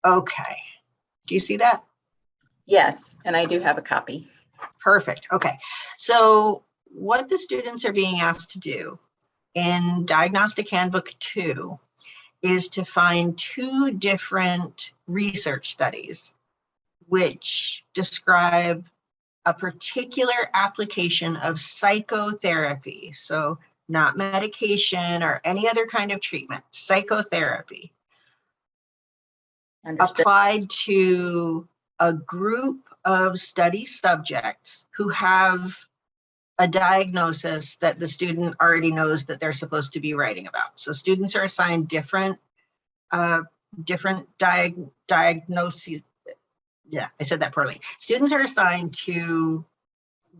Okay. Do you see that? Yes, and I do have a copy. Perfect. Okay. So what the students are being asked to do in Diagnostic Handbook 2 is to find 2 different research studies which describe a particular application of psychotherapy. So not medication or any other kind of treatment, psychotherapy. Understood. Applied to a group of study subjects who have a diagnosis that the student already knows that they're supposed to be writing about. So students are assigned different diagnoses. Yeah, I said that poorly. Students are assigned to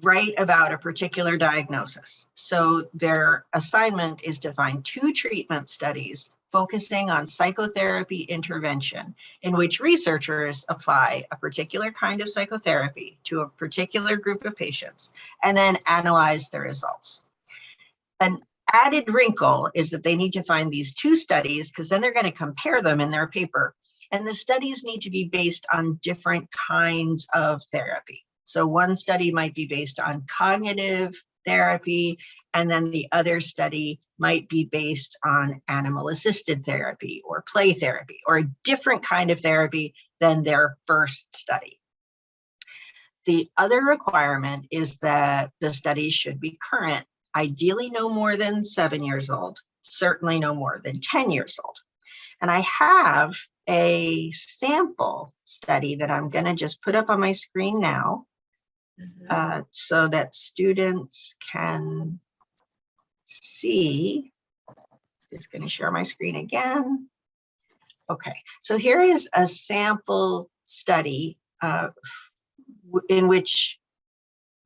write about a particular diagnosis. So their assignment is to find 2 treatment studies focusing on psychotherapy intervention, in which researchers apply a particular kind of psychotherapy to a particular group of patients and then analyze the results. An added wrinkle is that they need to find these 2 studies because then they're going to compare them in their paper. And the studies need to be based on different kinds of therapy. So one study might be based on cognitive therapy, and then the other study might be based on animal-assisted therapy or play therapy, or a different kind of therapy than their first study. The other requirement is that the studies should be current, ideally no more than 7 years old, certainly no more than 10 years old. And I have a sample study that I'm going to just put up on my screen now, so that students can see. Just going to share my screen again. Okay, so here is a sample study in which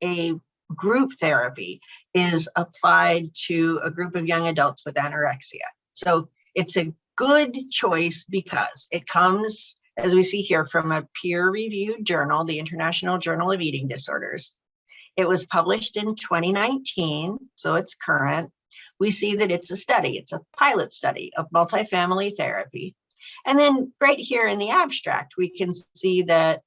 a group therapy is applied to a group of young adults with anorexia. So it's a good choice because it comes, as we see here, from a peer-reviewed journal, the International Journal of Eating Disorders. It was published in 2019, so it's current. We see that it's a study, it's a pilot study of multifamily therapy. And then right here in the abstract, we can see that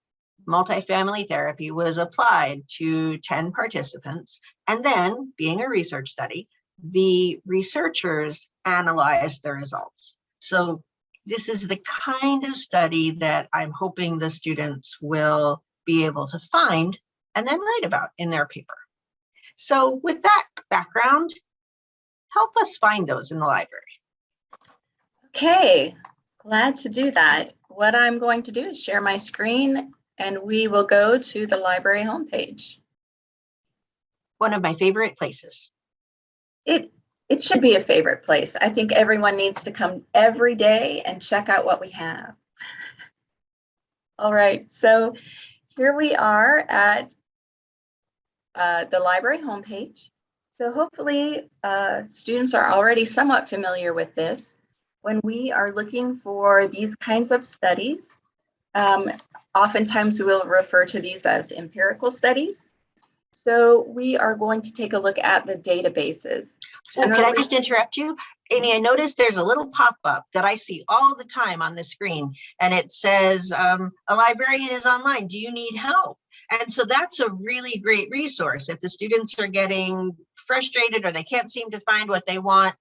multifamily therapy was applied to 10 participants. And then, being a research study, the researchers analyzed the results. So this is the kind of study that I'm hoping the students will be able to find and then write about in their paper. So with that background, help us find those in the library. Okay, glad to do that. What I'm going to do is share my screen and we will go to the library homepage. One of my favorite places. It should be a favorite place. I think everyone needs to come every day and check out what we have. All right, so here we are at the library homepage. So hopefully students are already somewhat familiar with this. When we are looking for these kinds of studies, oftentimes we'll refer to these as empirical studies. So we are going to take a look at the databases. Oh, can I just interrupt you? Amy, I noticed there's a little pop-up that I see all the time on the screen, and it says, a librarian is online, do you need help? And so that's a really great resource. If the students are getting frustrated or they can't seem to find what they want,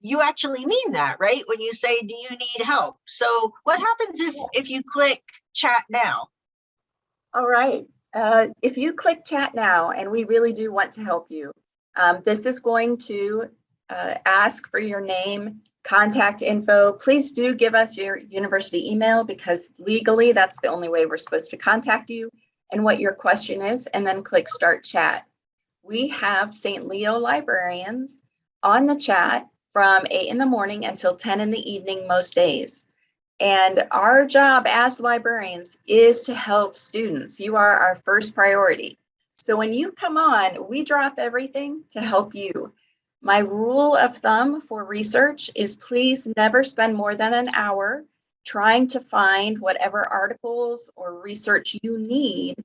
you actually mean that, right? When you say, do you need help? So what happens if you click chat now? All right. If you click chat now, and we really do want to help you, this is going to ask for your name, contact info. Please do give us your university email because legally that's the only way we're supposed to contact you, and what your question is, and then click start chat. We have St. Leo librarians on the chat from 8 in the morning until 10 in the evening most days. And our job as librarians is to help students. You are our first priority. So when you come on, we drop everything to help you. My rule of thumb for research is please never spend more than an hour trying to find whatever articles or research you need.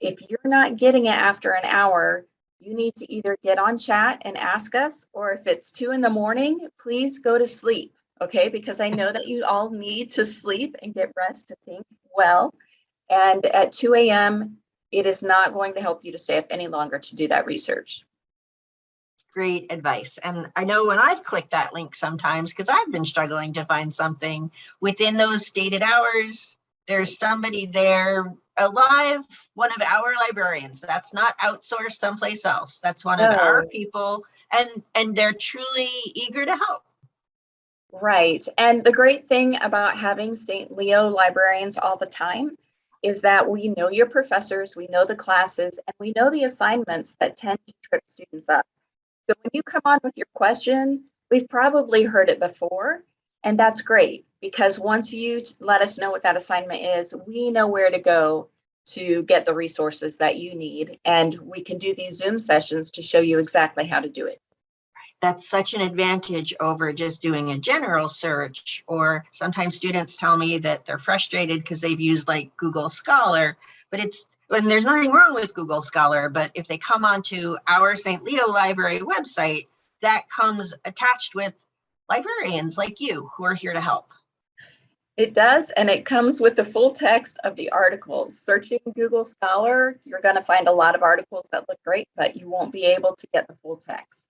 If you're not getting it after an hour, you need to either get on chat and ask us, or if it's 2 in the morning, please go to sleep. okay? Because I know that you all need to sleep and get rest to think well. And at 2 a.m., it is not going to help you to stay up any longer to do that research. Great advice. And I know when I've clicked that link sometimes, because I've been struggling to find something within those stated hours, there's somebody there alive, one of our librarians. That's not outsourced someplace else. That's one of our people, and they're truly eager to help. Right. And the great thing about having St. Leo librarians all the time is that we know your professors, we know the classes, and we know the assignments that tend to trip students up. So when you come on with your question, we've probably heard it before, and that's great because once you let us know what that assignment is, we know where to go to get the resources that you need, and we can do these Zoom sessions to show you exactly how to do it. That's such an advantage over just doing a general search. Or sometimes students tell me that they're frustrated because they've used like Google Scholar, but and there's nothing wrong with Google Scholar, but if they come onto our St. Leo Library website, that comes attached with librarians like you who are here to help. It does, and it comes with the full text of the articles. Searching Google Scholar, you're going to find a lot of articles that look great, but you won't be able to get the full text.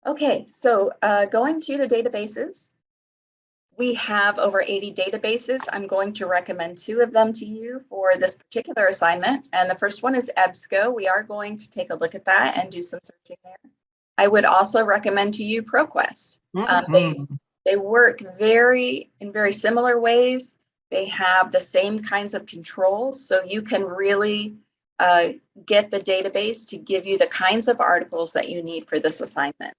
Okay, so going to the databases, we have over 80 databases. I'm going to recommend 2 of them to you for this particular assignment. And the first one is EBSCO. We are going to take a look at that and do some searching there. I would also recommend to you ProQuest. They work in very similar ways. They have the same kinds of controls, so you can really get the database to give you the kinds of articles that you need for this assignment.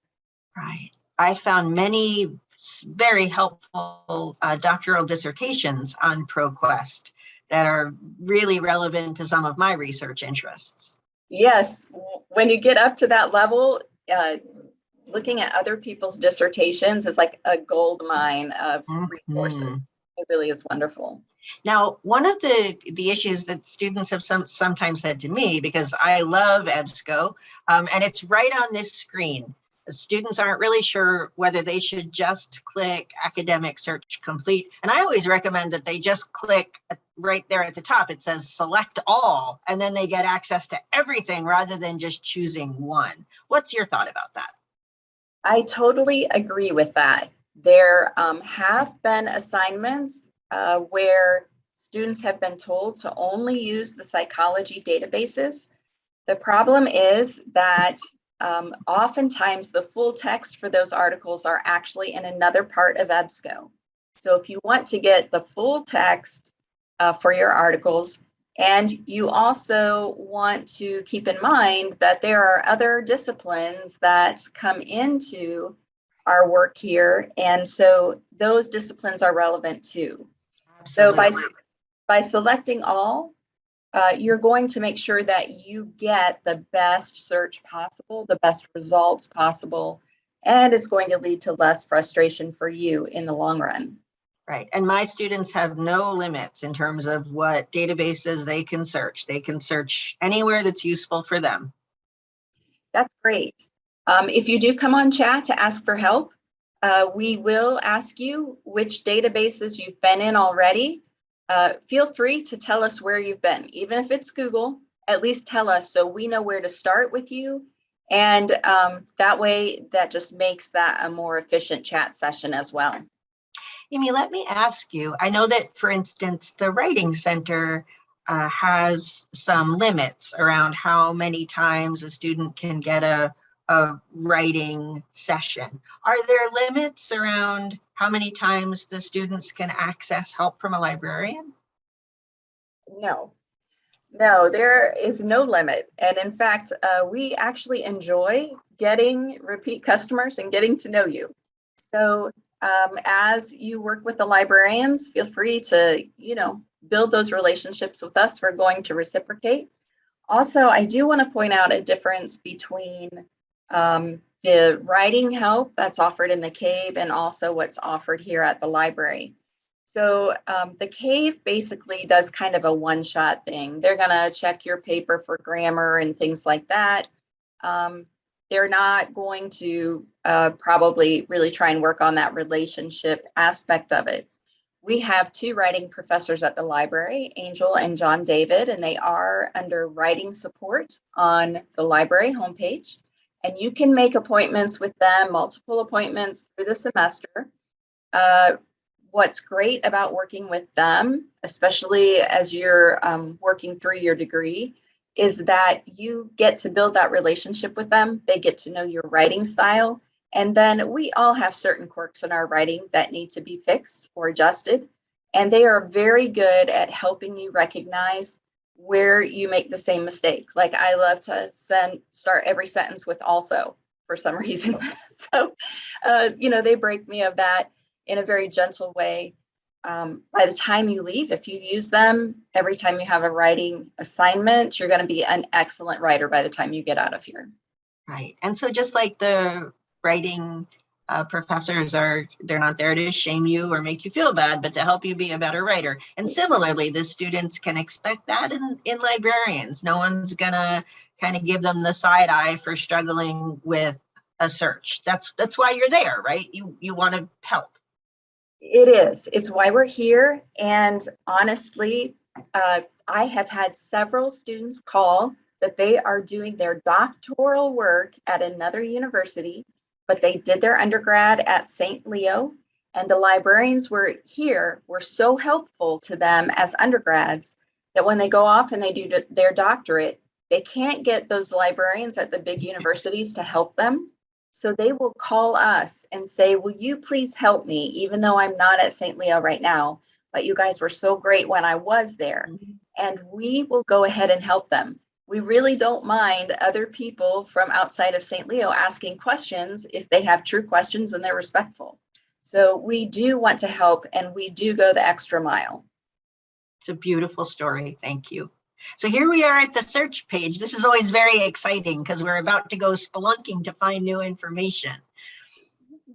Right. I found many very helpful doctoral dissertations on ProQuest that are really relevant to some of my research interests. Yes, when you get up to that level, looking at other people's dissertations is like a gold mine of resources. It really is wonderful. Now, one of the issues that students have sometimes said to me, because I love EBSCO, and it's right on this screen, students aren't really sure whether they should just click academic search complete. And I always recommend that they just click right there at the top. It says select all, and then they get access to everything rather than just choosing one. What's your thought about that? I totally agree with that. There have been assignments where students have been told to only use the psychology databases. The problem is that oftentimes the full text for those articles are actually in another part of EBSCO. So if you want to get the full text for your articles, and you also want to keep in mind that there are other disciplines that come into our work here, and so those disciplines are relevant too. Absolutely. So by selecting all, you're going to make sure that you get the best search possible, the best results possible, and it's going to lead to less frustration for you in the long run. Right. And my students have no limits in terms of what databases they can search. They can search anywhere that's useful for them. That's great. If you do come on chat to ask for help, we will ask you which databases you've been in already. Feel free to tell us where you've been. Even if it's Google, at least tell us so we know where to start with you. And that way, that just makes that a more efficient chat session as well. Amy, let me ask you, I know that, for instance, the Writing Center has some limits around how many times a student can get a writing session. Are there limits around how many times the students can access help from a librarian? No, there is no limit. And in fact, we actually enjoy getting repeat customers and getting to know you. So as you work with the librarians, feel free to, build those relationships with us. We're going to reciprocate. Also, I do want to point out a difference between the writing help that's offered in the CAVE and also what's offered here at the library. So the CAVE basically does kind of a one-shot thing. They're going to check your paper for grammar and things like that. they're not going to probably really try and work on that relationship aspect of it. We have 2 writing professors at the library, Angel and John David, and they are under writing support on the library homepage. And you can make appointments with them, multiple appointments through the semester. What's great about working with them, especially as you're working through your degree, is that you get to build that relationship with them. They get to know your writing style. And then we all have certain quirks in our writing that need to be fixed or adjusted. And they are very good at helping you recognize where you make the same mistake. Like I love to start every sentence with also for some reason. So, they break me of that in a very gentle way. By the time you leave, if you use them every time you have a writing assignment, you're going to be an excellent writer by the time you get out of here. Right. And so just like the writing professors they're not there to shame you or make you feel bad, but to help you be a better writer. And similarly, the students can expect that in librarians. No one's going to kind of give them the side eye for struggling with a search. That's why you're there, right? You want to help. It is. It's why we're here. And honestly, I have had several students call that they are doing their doctoral work at another university, but they did their undergrad at St. Leo, and the librarians were so helpful to them as undergrads that when they go off and they do their doctorate, they can't get those librarians at the big universities to help them. So they will call us and say, will you please help me, even though I'm not at St. Leo right now, but you guys were so great when I was there. Mm-hmm. And we will go ahead and help them. We really don't mind other people from outside of St. Leo asking questions if they have true questions and they're respectful. So we do want to help, and we do go the extra mile. It's a beautiful story. Thank you. So here we are at the search page. This is always very exciting because we're about to go spelunking to find new information.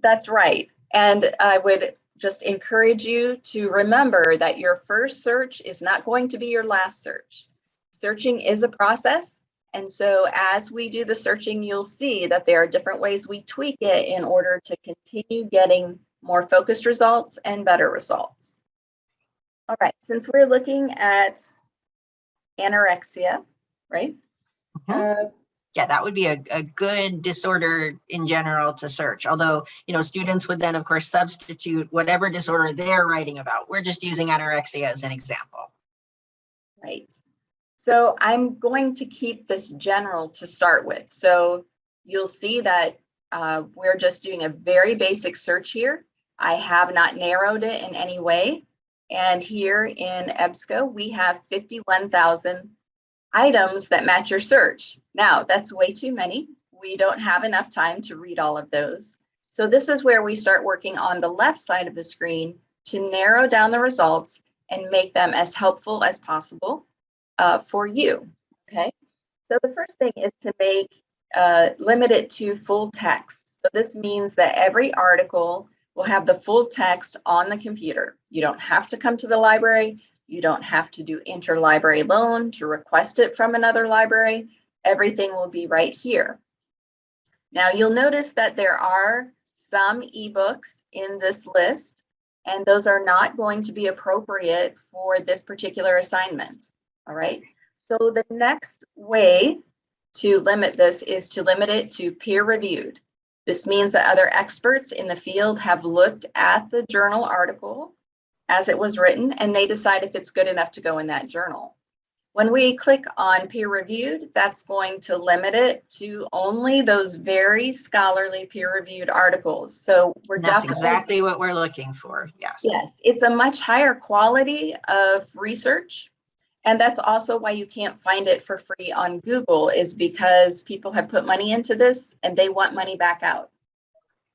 That's right. And I would just encourage you to remember that your first search is not going to be your last search. Searching is a process. And so as we do the searching, you'll see that there are different ways we tweak it in order to continue getting more focused results and better results. All right, since we're looking at anorexia, right? Mm-hmm. Yeah, that would be a good disorder in general to search. Although, students would then, of course, substitute whatever disorder they're writing about. We're just using anorexia as an example. Right. So I'm going to keep this general to start with. So you'll see that we're just doing a very basic search here. I have not narrowed it in any way. And here in EBSCO, we have 51,000 items that match your search. Now, that's way too many. We don't have enough time to read all of those. So this is where we start working on the left side of the screen to narrow down the results and make them as helpful as possible for you, okay? So the first thing is to make, limit it to full text. So this means that every article will have the full text on the computer. You don't have to come to the library. You don't have to do interlibrary loan to request it from another library. Everything will be right here. Now you'll notice that there are some ebooks in this list, and those are not going to be appropriate for this particular assignment, all right? So the next way to limit this is to limit it to peer-reviewed. This means that other experts in the field have looked at the journal article as it was written, and they decide if it's good enough to go in that journal. When we click on peer-reviewed, that's going to limit it to only those very scholarly peer-reviewed articles. So that's exactly what we're looking for, yes. Yes, it's a much higher quality of research. And that's also why you can't find it for free on Google, is because people have put money into this and they want money back out.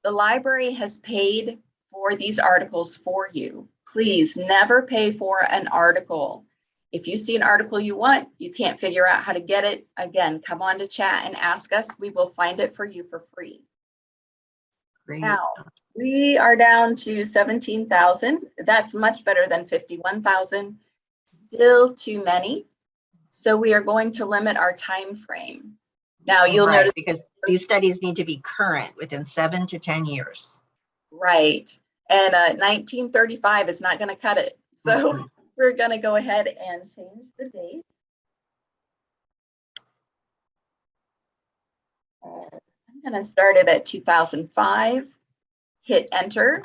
The library has paid for these articles for you. Please never pay for an article. If you see an article you want, you can't figure out how to get it, again, come on to chat and ask us. We will find it for you for free. Great. Now, we are down to 17,000. That's much better than 51,000. Still too many. So we are going to limit our time frame. Now you'll Right, notice, because these studies need to be current within 7 to 10 years. right, and 1935 is not going to cut it. So Mhm. we're going to go ahead and change the date. I'm going to start it at 2005, hit enter.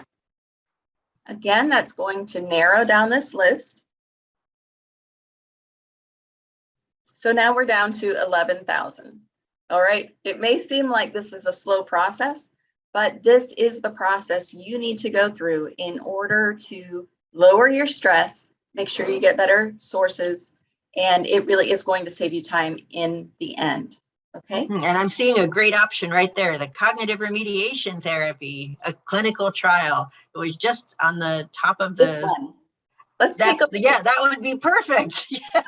Again, that's going to narrow down this list. So now we're down to 11,000. All right, it may seem like this is a slow process, but this is the process you need to go through in order to lower your stress, make sure you get better sources, and it really is going to save you time in the end. Okay. And I'm seeing a great option right there, the cognitive remediation therapy, a clinical trial. It was just on the top of This the, one. Let's take a look. yeah, that would be perfect. Yeah,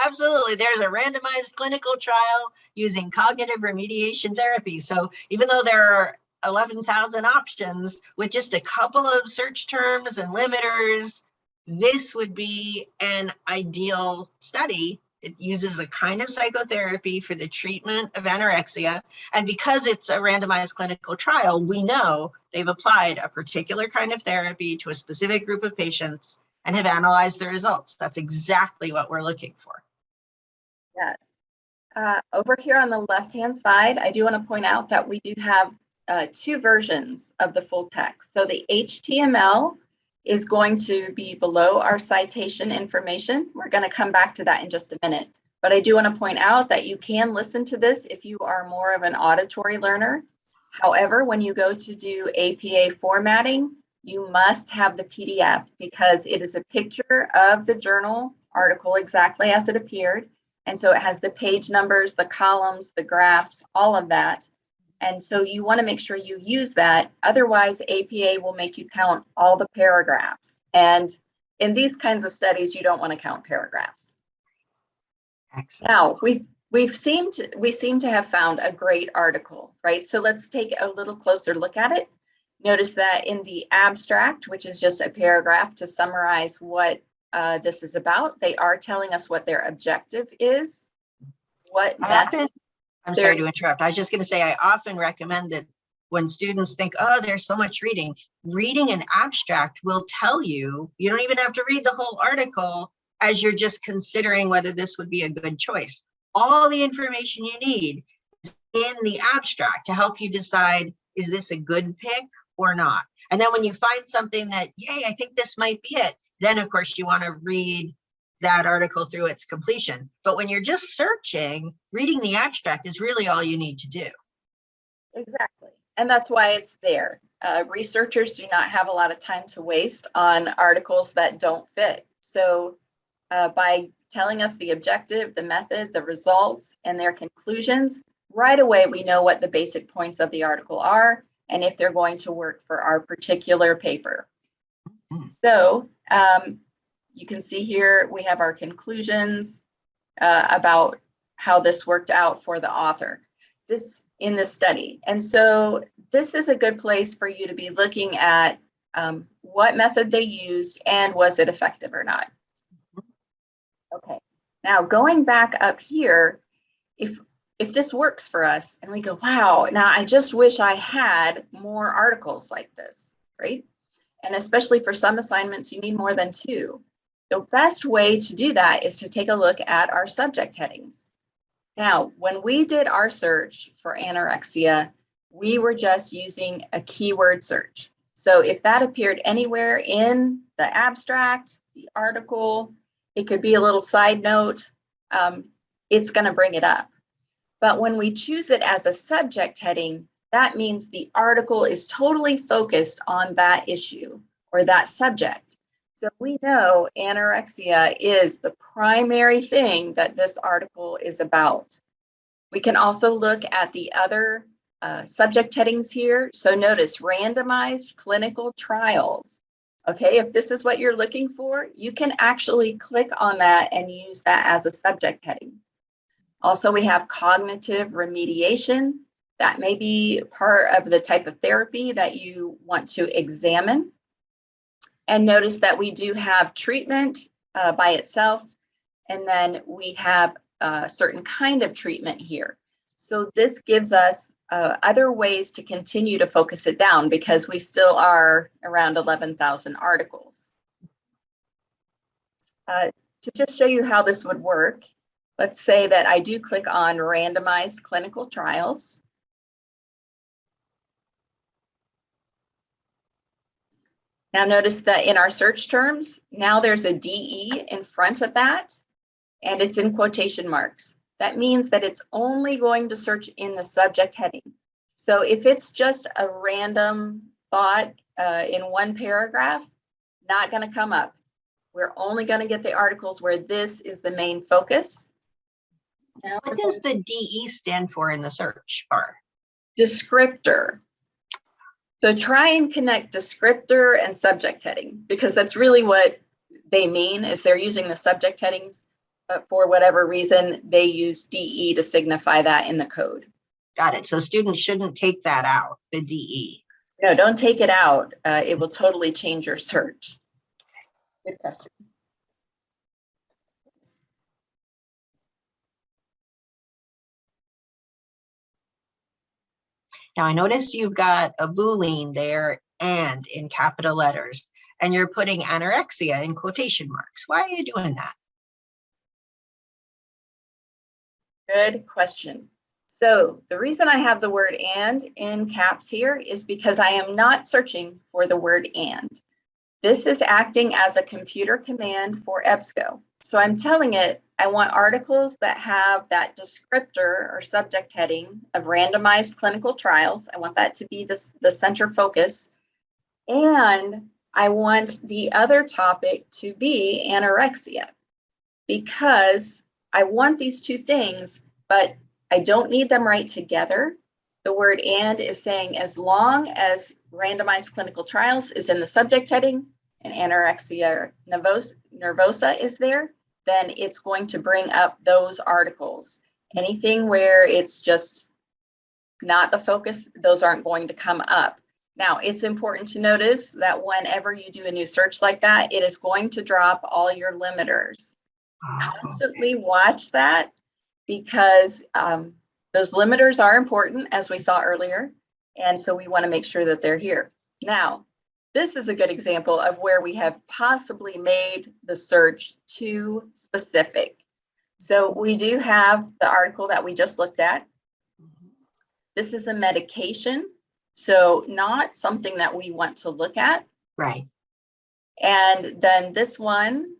absolutely. There's a randomized clinical trial using cognitive remediation therapy. So even though there are 11,000 options with just a couple of search terms and limiters, this would be an ideal study. It uses a kind of psychotherapy for the treatment of anorexia. And because it's a randomized clinical trial, we know they've applied a particular kind of therapy to a specific group of patients and have analyzed the results. That's exactly what we're looking for. Yes. Over here on the left-hand side, I do want to point out that we do have two versions of the full text. So the HTML is going to be below our citation information. We're going to come back to that in just a minute. But I do want to point out that you can listen to this if you are more of an auditory learner. However, when you go to do APA formatting, you must have the PDF because it is a picture of the journal article exactly as it appeared. And so it has the page numbers, the columns, the graphs, all of that. And so you want to make sure you use that. Otherwise, APA will make you count all the paragraphs. And in these kinds of studies, you don't want to count paragraphs. Excellent. Now, we seem to have found a great article, right? So let's take a little closer look at it. Notice that in the abstract, which is just a paragraph to summarize what this is about, they are telling us what their objective is, what method. I'm sorry to interrupt. I was just going to say, I often recommend that when students think, oh, there's so much reading, reading an abstract will tell you, you don't even have to read the whole article as you're just considering whether this would be a good choice. All the information you need is in the abstract to help you decide, is this a good pick or not? And then when you find something that, yay, I think this might be it, then of course you want to read that article through its completion. But when you're just searching, reading the abstract is really all you need to do. Exactly. And that's why it's there. Researchers do not have a lot of time to waste on articles that don't fit. So by telling us the objective, the method, the results, and their conclusions, right away we know what the basic points of the article are and if they're going to work for our particular paper. So you can see here we have our conclusions about how this worked out for the author in this study. And so this is a good place for you to be looking at what method they used and was it effective or not. Okay, now going back up here, if this works for us and we go, wow, now I just wish I had more articles like this, right? And especially for some assignments, you need more than 2. The best way to do that is to take a look at our subject headings. Now, when we did our search for anorexia, we were just using a keyword search. So if that appeared anywhere in the abstract, the article, it could be a little side note, it's going to bring it up. But when we choose it as a subject heading, that means the article is totally focused on that issue or that subject. So we know anorexia is the primary thing that this article is about. We can also look at the other subject headings here. So notice randomized clinical trials. Okay, if this is what you're looking for, you can actually click on that and use that as a subject heading. Also, we have cognitive remediation. That may be part of the type of therapy that you want to examine. And notice that we do have treatment by itself, and then we have a certain kind of treatment here. So this gives us other ways to continue to focus it down because we still are around 11,000 articles. To just show you how this would work, let's say that I do click on randomized clinical trials. Now notice that in our search terms, now there's a DE in front of that, and it's in quotation marks. That means that it's only going to search in the subject heading. So if it's just a random thought in one paragraph, not going to come up. We're only going to get the articles where this is the main focus. Now, What does the DE stand for in the search bar? Descriptor. So try and connect descriptor and subject heading, because that's really what they mean is they're using the subject headings, but for whatever reason, they use DE to signify that in the code. Got it. So students shouldn't take that out, the DE. No, don't take it out. It will totally change your search. Good question. Now I notice you've got a Boolean there and in capital letters, and you're putting anorexia in quotation marks. Why are you doing that? Good question. So the reason I have the word and in caps here is because I am not searching for the word and. This is acting as a computer command for EBSCO. So I'm telling it, I want articles that have that descriptor or subject heading of randomized clinical trials. I want that to be the center focus. And I want the other topic to be anorexia, because I want these two things, but I don't need them right together. The word and is saying as long as randomized clinical trials is in the subject heading and anorexia nervosa is there, then it's going to bring up those articles. Anything where it's just not the focus, those aren't going to come up. Now, it's important to notice that whenever you do a new search like that, it is going to drop all your limiters. Constantly watch that, because those limiters are important, as we saw earlier. And so we want to make sure that they're here. Now, this is a good example of where we have possibly made the search too specific. So we do have the article that we just looked at. This is a medication, so not something that we want to look at. Right. And then this one.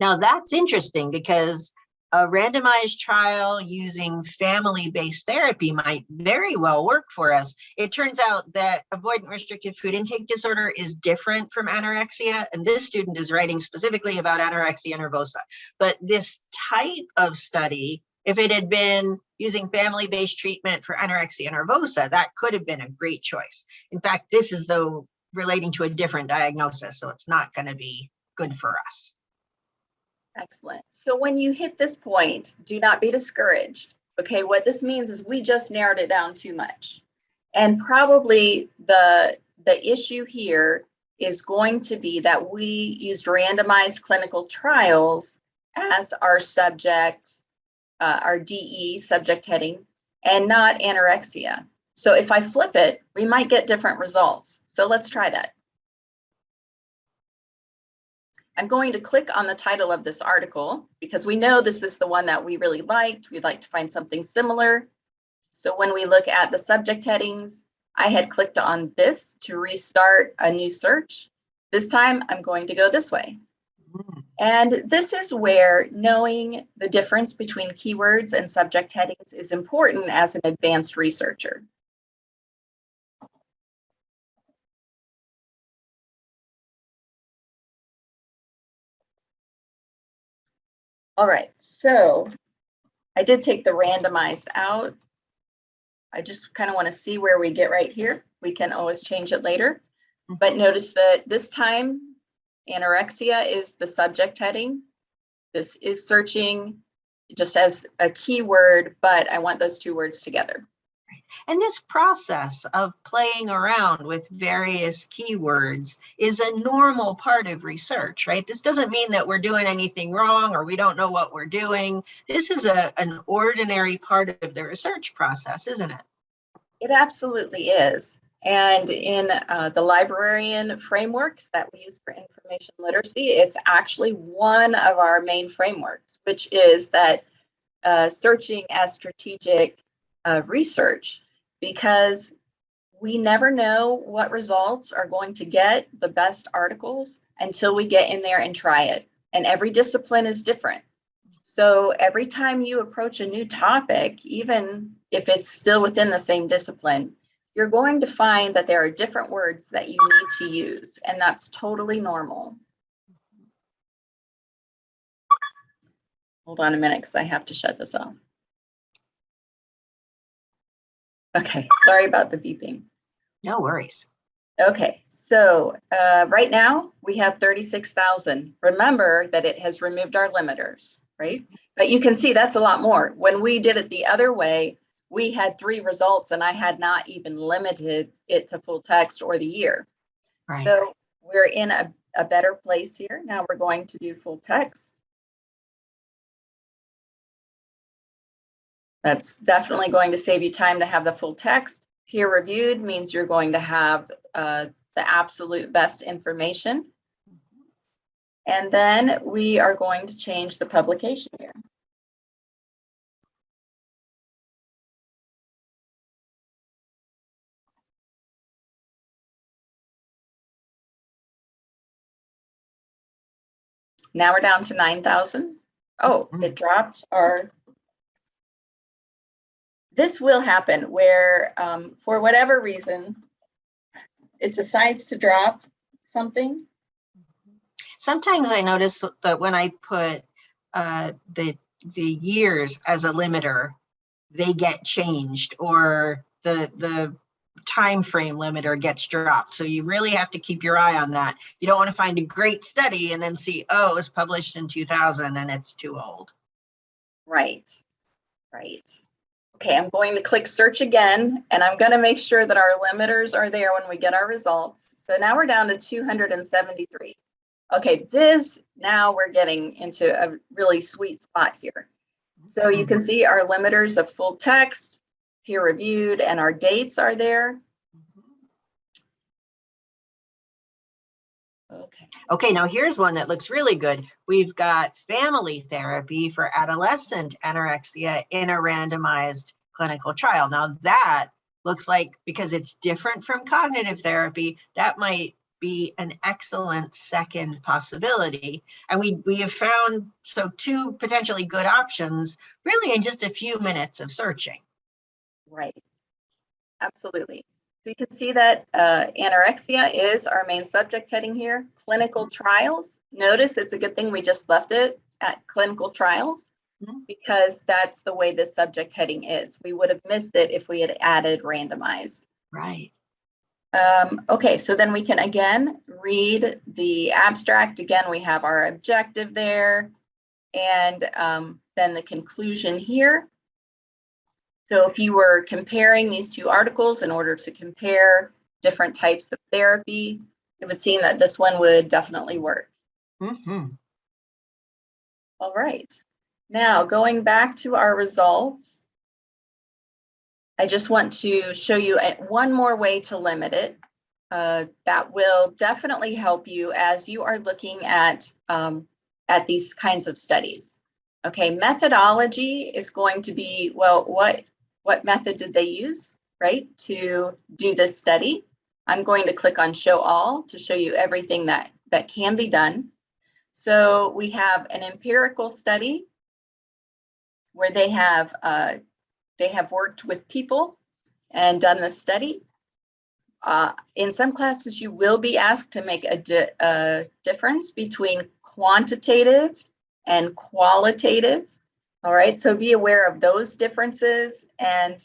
Now that's interesting, because a randomized trial using family-based therapy might very well work for us. It turns out that avoidant restricted food intake disorder is different from anorexia, and this student is writing specifically about anorexia nervosa. But this type of study, if it had been using family-based treatment for anorexia nervosa, that could have been a great choice. In fact, this is though relating to a different diagnosis, so it's not going to be good for us. Excellent. So when you hit this point, do not be discouraged. Okay, what this means is we just narrowed it down too much. And probably the issue here is going to be that we used randomized clinical trials as our subject, our DE subject heading, and not anorexia. So if I flip it, we might get different results. So let's try that. I'm going to click on the title of this article because we know this is the one that we really liked. We'd like to find something similar. So when we look at the subject headings, I had clicked on this to restart a new search. This time I'm going to go this way. And this is where knowing the difference between keywords and subject headings is important as an advanced researcher. All right, so I did take the randomized out. I just kind of want to see where we get right here. We can always change it later. But notice that this time, anorexia is the subject heading. This is searching just as a keyword, but I want those two words together. And this process of playing around with various keywords is a normal part of research, right? This doesn't mean that we're doing anything wrong or we don't know what we're doing. This is an ordinary part of the research process, isn't it? It absolutely is. And in the librarian frameworks that we use for information literacy, it's actually one of our main frameworks, which is that searching as strategic research, because we never know what results are going to get the best articles until we get in there and try it. And every discipline is different. So every time you approach a new topic, even if it's still within the same discipline, you're going to find that there are different words that you need to use, and that's totally normal. Hold on a minute, because I have to shut this off. Okay, sorry about the beeping. No worries. Okay, so right now we have 36,000. Remember that it has removed our limiters, right? But you can see that's a lot more. When we did it the other way, we had 3 results and I had not even limited it to full text or the year. Right. So we're in a better place here. Now we're going to do full text. That's definitely going to save you time to have the full text. Peer reviewed means you're going to have the absolute best information. And then we are going to change the publication year. Now we're down to 9,000. Oh, it dropped our. This will happen where, for whatever reason, it decides to drop something. Sometimes I notice that when I put the years as a limiter, they get changed, or the time frame limiter gets dropped. So you really have to keep your eye on that. You don't want to find a great study and then see, oh, it was published in 2000 and it's too old. Right, right. Okay, I'm going to click search again, and I'm going to make sure that our limiters are there when we get our results. So now we're down to 273. Okay, now we're getting into a really sweet spot here. So you can see our limiters of full text, peer reviewed, and our dates are there. Okay, now here's one that looks really good. We've got family therapy for adolescent anorexia in a randomized clinical trial. Now that looks like, because it's different from cognitive therapy, that might be an excellent second possibility. And we have found 2 potentially good options really in just a few minutes of searching. Right, absolutely. So you can see that anorexia is our main subject heading here. Clinical trials. Notice it's a good thing we just left it at clinical trials, because that's the way this subject heading is. We would have missed it if we had added randomized. Right. Okay, so then we can again read the abstract. Again, we have our objective there, and then the conclusion here. So if you were comparing these 2 articles in order to compare different types of therapy, it would seem that this one would definitely work. All right. Now, going back to our results, I just want to show you one more way to limit it. That will definitely help you as you are looking at these kinds of studies. Okay, methodology is going to be, well, what method did they use, right, to do this study? I'm going to click on Show All to show you everything that can be done. So we have an empirical study where they have worked with people and done the study. In some classes, you will be asked to make a difference between quantitative and qualitative. All right, so be aware of those differences. And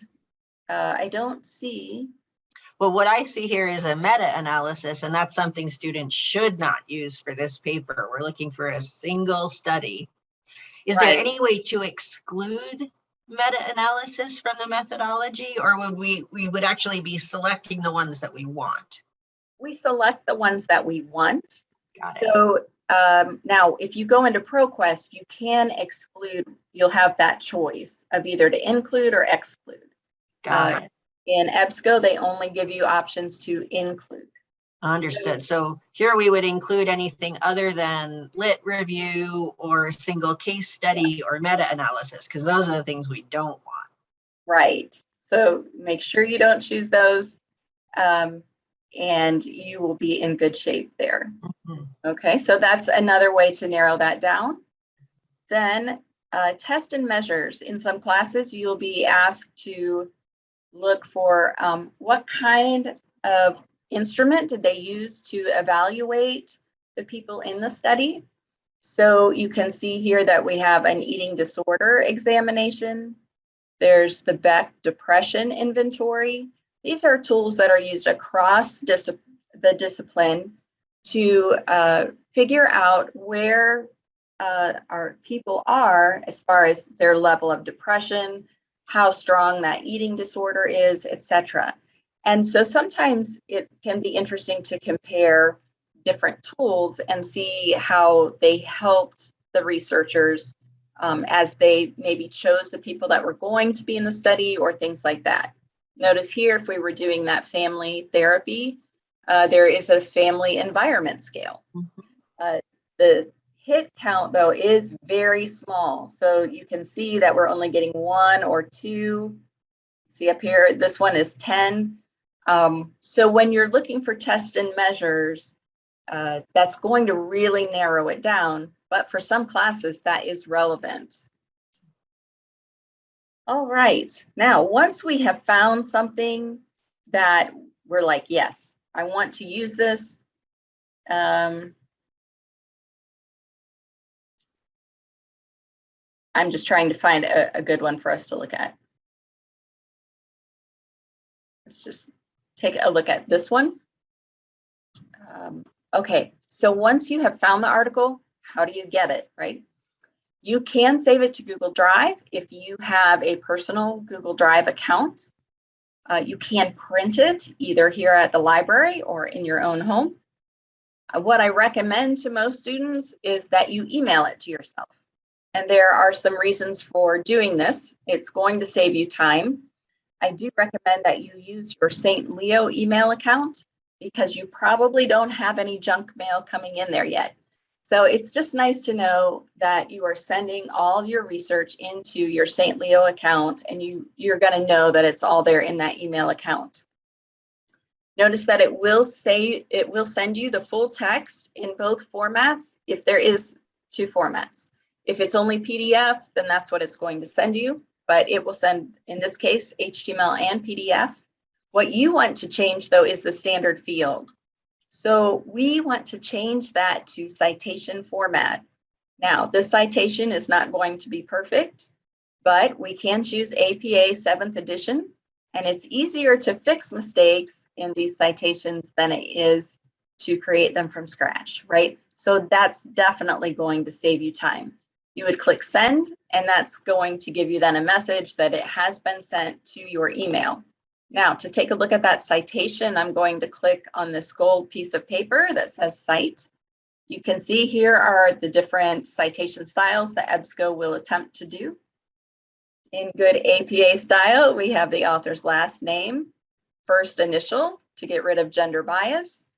I don't see. Well, what I see here is a meta-analysis, and that's something students should not use for this paper. We're looking for a single study. Is there any way to exclude meta-analysis from the methodology, or would we would actually be selecting the ones that we want? We select the ones that we want. Got it. So now if you go into ProQuest, you can exclude, you'll have that choice of either to include or exclude. Got it. In EBSCO, they only give you options to include. Understood. So here we would include anything other than lit review or single case study or meta-analysis, because those are the things we don't want. Right. So make sure you don't choose those, and you will be in good shape there. Okay, so that's another way to narrow that down. Then test and measures. In some classes, you'll be asked to look for what kind of instrument did they use to evaluate the people in the study. So you can see here that we have an eating disorder examination. There's the Beck Depression Inventory. These are tools that are used across the discipline to figure out where our people are as far as their level of depression, how strong that eating disorder is, etc. And so sometimes it can be interesting to compare different tools and see how they helped the researchers as they maybe chose the people that were going to be in the study or things like that. Notice here, if we were doing that family therapy, there is a family environment scale. The hit count, though, is very small. So you can see that we're only getting 1 or 2. See up here, this one is 10. So when you're looking for test and measures, that's going to really narrow it down. But for some classes, that is relevant. All right. Now, once we have found something that we're like, yes, I want to use this. I'm just trying to find a good one for us to look at. Let's just take a look at this one. Okay, so once you have found the article, how do you get it, right? You can save it to Google Drive if you have a personal Google Drive account. You can print it either here at the library or in your own home. What I recommend to most students is that you email it to yourself. And there are some reasons for doing this. It's going to save you time. I do recommend that you use your St. Leo email account because you probably don't have any junk mail coming in there yet. So it's just nice to know that you are sending all your research into your St. Leo account, and you're going to know that it's all there in that email account. Notice that it will send you the full text in both formats if there is 2 formats. If it's only PDF, then that's what it's going to send you, but it will send, in this case, HTML and PDF. What you want to change, though, is the standard field. So we want to change that to citation format. Now, this citation is not going to be perfect, but we can choose APA 7th edition, and it's easier to fix mistakes in these citations than it is to create them from scratch, right? So that's definitely going to save you time. You would click send, and that's going to give you then a message that it has been sent to your email. Now, to take a look at that citation, I'm going to click on this gold piece of paper that says cite. You can see here are the different citation styles that EBSCO will attempt to do. In good APA style, we have the author's last name, first initial to get rid of gender bias.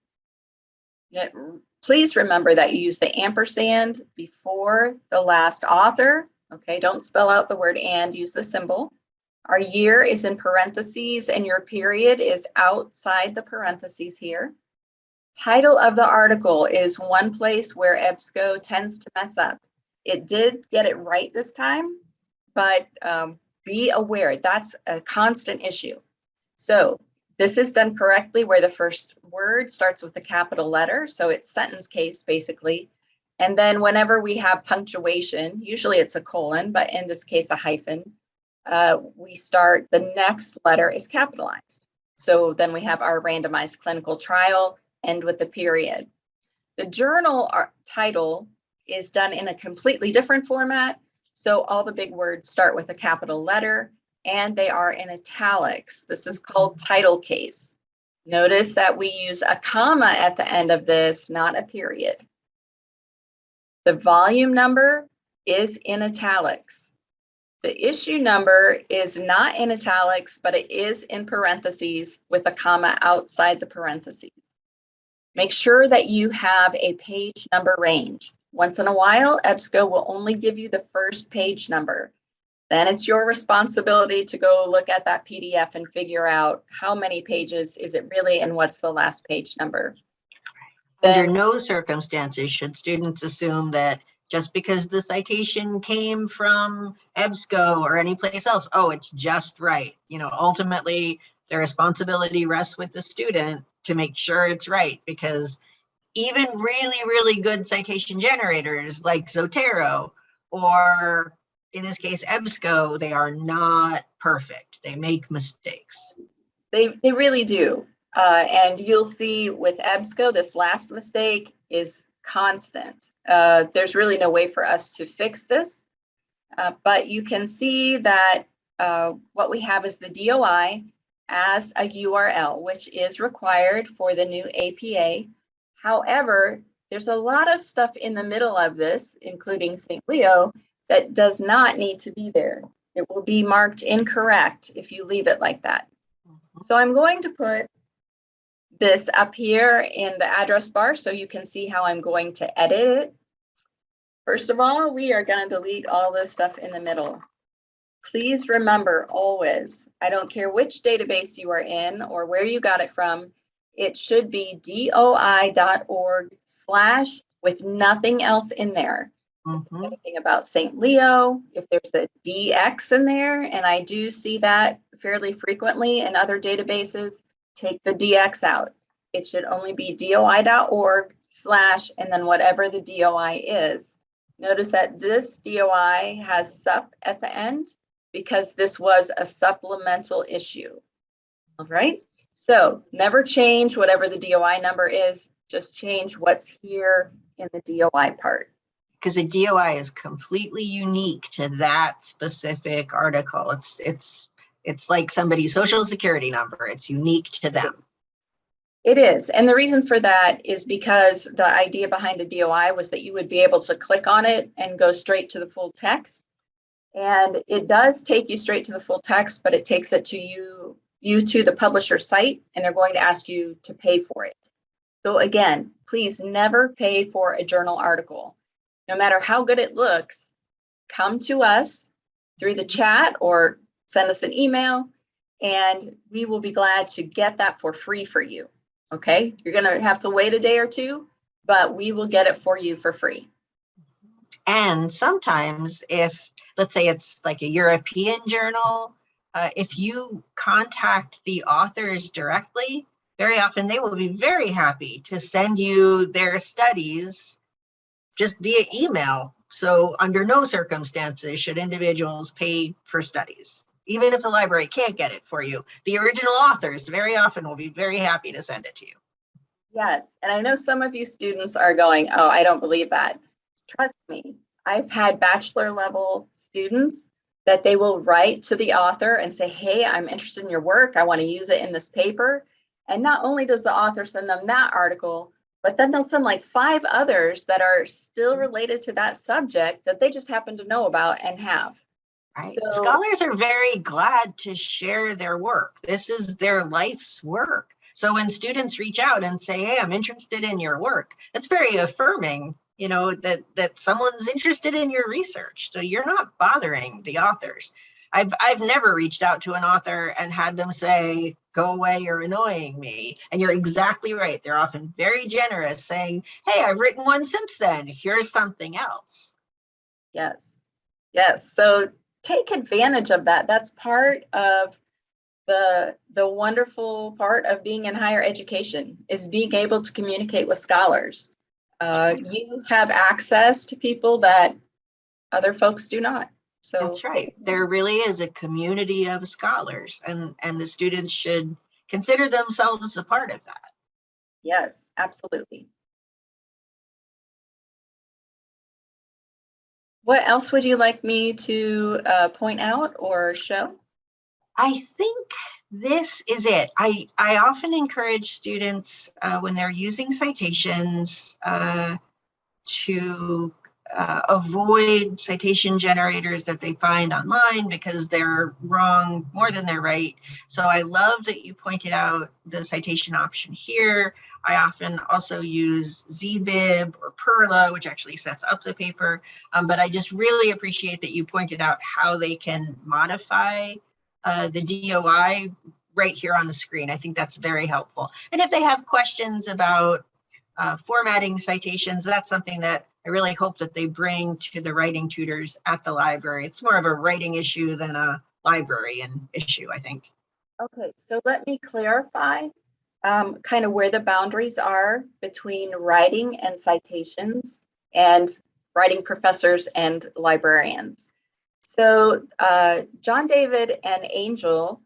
Please remember that you use the ampersand before the last author. Okay, don't spell out the word and, use the symbol. Our year is in parentheses and your period is outside the parentheses here. Title of the article is one place where EBSCO tends to mess up. It did get it right this time, but be aware that's a constant issue. So this is done correctly where the first word starts with a capital letter. So it's sentence case basically. And then whenever we have punctuation, usually it's a colon, but in this case, a hyphen, we start, the next letter is capitalized. So then we have our randomized clinical trial, end with the period. The journal title is done in a completely different format. So all the big words start with a capital letter and they are in italics. This is called title case. Notice that we use a comma at the end of this, not a period. The volume number is in italics. The issue number is not in italics, but it is in parentheses with a comma outside the parentheses. Make sure that you have a page number range. Once in a while, EBSCO will only give you the first page number. Then it's your responsibility to go look at that PDF and figure out how many pages is it really and what's the last page number. Under no circumstances should students assume that just because the citation came from EBSCO or any place else, oh, it's just right. You know, ultimately, the responsibility rests with the student to make sure it's right, because even really, really good citation generators like Zotero, or in this case, EBSCO, they are not perfect. They make mistakes. They really do. And you'll see with EBSCO, this last mistake is constant. There's really no way for us to fix this, but you can see that what we have is the DOI as a URL, which is required for the new APA. However, there's a lot of stuff in the middle of this, including St. Leo, that does not need to be there. It will be marked incorrect if you leave it like that. So I'm going to put this up here in the address bar so you can see how I'm going to edit it. First of all, we are going to delete all this stuff in the middle. Please remember always, I don't care which database you are in or where you got it from, it should be doi.org/ with nothing else in there. Anything about St. Leo, if there's a DX in there, and I do see that fairly frequently in other databases, take the DX out. It should only be doi.org/ and then whatever the DOI is. Notice that this DOI has sup at the end because this was a supplemental issue. All right, so never change whatever the DOI number is, just change what's here in the DOI part. Because a DOI is completely unique to that specific article. It's like somebody's social security number. It's unique to them. It is. And the reason for that is because the idea behind a DOI was that you would be able to click on it and go straight to the full text. And it does take you straight to the full text, but it takes it to you to the publisher site, and they're going to ask you to pay for it. So again, please never pay for a journal article. No matter how good it looks, come to us through the chat or send us an email, and we will be glad to get that for free for you. Okay, you're going to have to wait a day or two, but we will get it for you for free. And sometimes if, let's say it's like a European journal, if you contact the authors directly, very often they will be very happy to send you their studies just via email. So under no circumstances should individuals pay for studies. Even if the library can't get it for you, the original authors very often will be very happy to send it to you. Yes, and I know some of you students are going, oh, I don't believe that. Trust me, I've had bachelor level students that they will write to the author and say, hey, I'm interested in your work. I want to use it in this paper. And not only does the author send them that article, but then they'll send like 5 others that are still related to that subject that they just happen to know about and have. Right. So, scholars are very glad to share their work. This is their life's work. So when students reach out and say, hey, I'm interested in your work, that's very affirming, you know, that someone's interested in your research. So you're not bothering the authors. I've never reached out to an author and had them say, go away, you're annoying me. And you're exactly right. They're often very generous, saying, hey, I've written one since then. Here's something else. yes, yes. So take advantage of that. That's part of the wonderful part of being in higher education, is being able to communicate with scholars. You have access to people that other folks do not. So that's right. There really is a community of scholars, and the students should consider themselves a part of that. yes, absolutely. What else would you like me to point out or show? I think this is it. I often encourage students when they're using citations to avoid citation generators that they find online because they're wrong more than they're right. So I love that you pointed out the citation option here. I often also use ZBib or Perla, which actually sets up the paper. But I just really appreciate that you pointed out how they can modify the DOI right here on the screen. I think that's very helpful. And if they have questions about formatting citations, that's something that I really hope that they bring to the writing tutors at the library. It's more of a writing issue than a librarian issue, I think. Okay, so let me clarify kind of where the boundaries are between writing and citations and writing professors and librarians. So John David and Angel,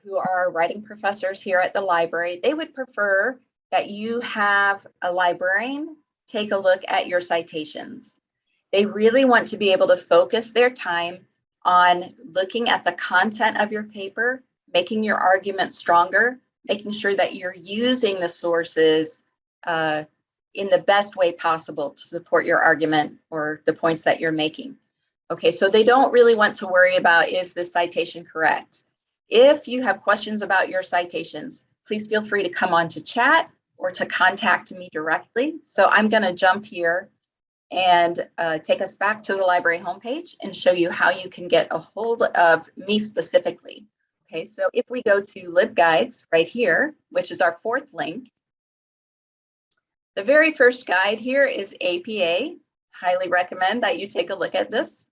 who are writing professors here at the library, they would prefer that you have a librarian take a look at your citations. They really want to be able to focus their time on looking at the content of your paper, making your argument stronger, making sure that you're using the sources in the best way possible to support your argument or the points that you're making. Okay, so they don't really want to worry about, is this citation correct? If you have questions about your citations, please feel free to come on to chat or to contact me directly. So I'm going to jump here and take us back to the library homepage and show you how you can get a hold of me specifically. Okay, so if we go to LibGuides right here, which is our fourth link, the very first guide here is APA. Highly recommend that you take a look at this.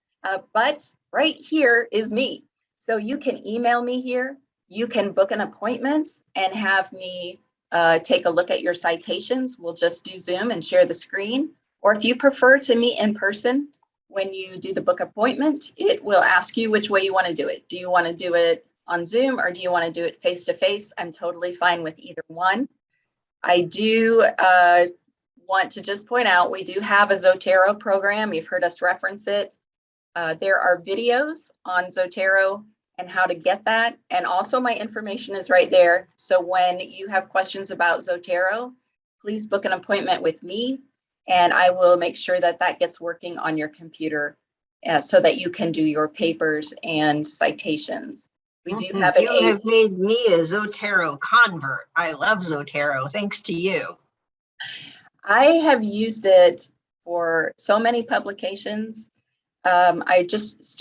But right here is me. So you can email me here. You can book an appointment and have me take a look at your citations. We'll just do Zoom and share the screen. Or if you prefer to meet in person, when you do the book appointment, it will ask you which way you want to do it. Do you want to do it on Zoom or do you want to do it face-to-face? I'm totally fine with either one. I do want to just point out, we do have a Zotero program. You've heard us reference it. There are videos on Zotero and how to get that. And also my information is right there. So when you have questions about Zotero, please book an appointment with me and I will make sure that that gets working on your computer so that you can do your papers and citations. We do have an You have made me a Zotero convert. I love Zotero, thanks to you. I have used it for so many publications. I just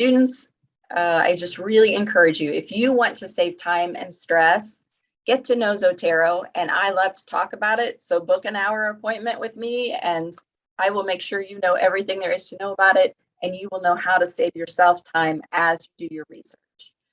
really encourage you, if you want to save time and stress, get to know Zotero, and I love to talk about it. So book an hour appointment with me and I will make sure you know everything there is to know about it, and you will know how to save yourself time as you do your research.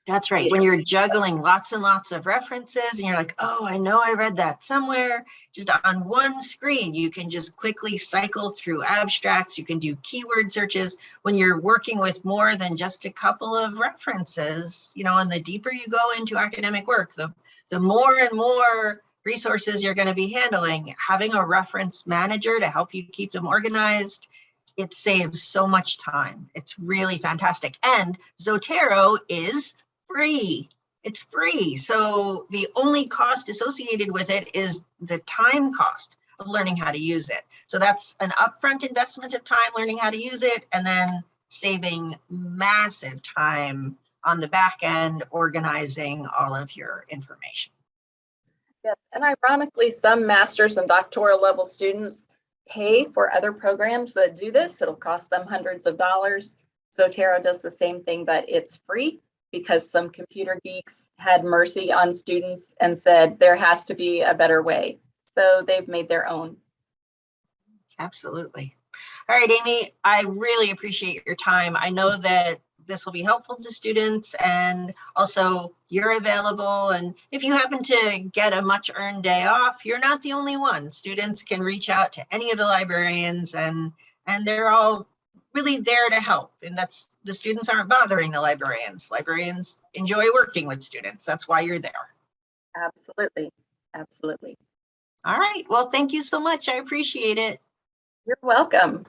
That's right. When you're juggling lots and lots of references and you're like, oh, I know I read that somewhere, just on one screen, you can just quickly cycle through abstracts. You can do keyword searches. When you're working with more than just a couple of references, and the deeper you go into academic work, the more and more resources you're going to be handling. Having a reference manager to help you keep them organized, it saves so much time. It's really fantastic. And Zotero is free. It's free. So the only cost associated with it is the time cost of learning how to use it. So that's an upfront investment of time learning how to use it, and then saving massive time on the back end organizing all of your information. Yes, and ironically, some master's and doctoral level students pay for other programs that do this. It'll cost them hundreds of dollars. Zotero does the same thing, but it's free because some computer geeks had mercy on students and said there has to be a better way. So they've made their own. Absolutely. All right, Amy, I really appreciate your time. I know that this will be helpful to students, and also you're available. And if you happen to get a much earned day off, you're not the only one. Students can reach out to any of the librarians, and they're all really there to help. And the students aren't bothering the librarians. Librarians enjoy working with students. That's why you're there. Absolutely. Absolutely. All right. Well, thank you so much. I appreciate it. You're welcome.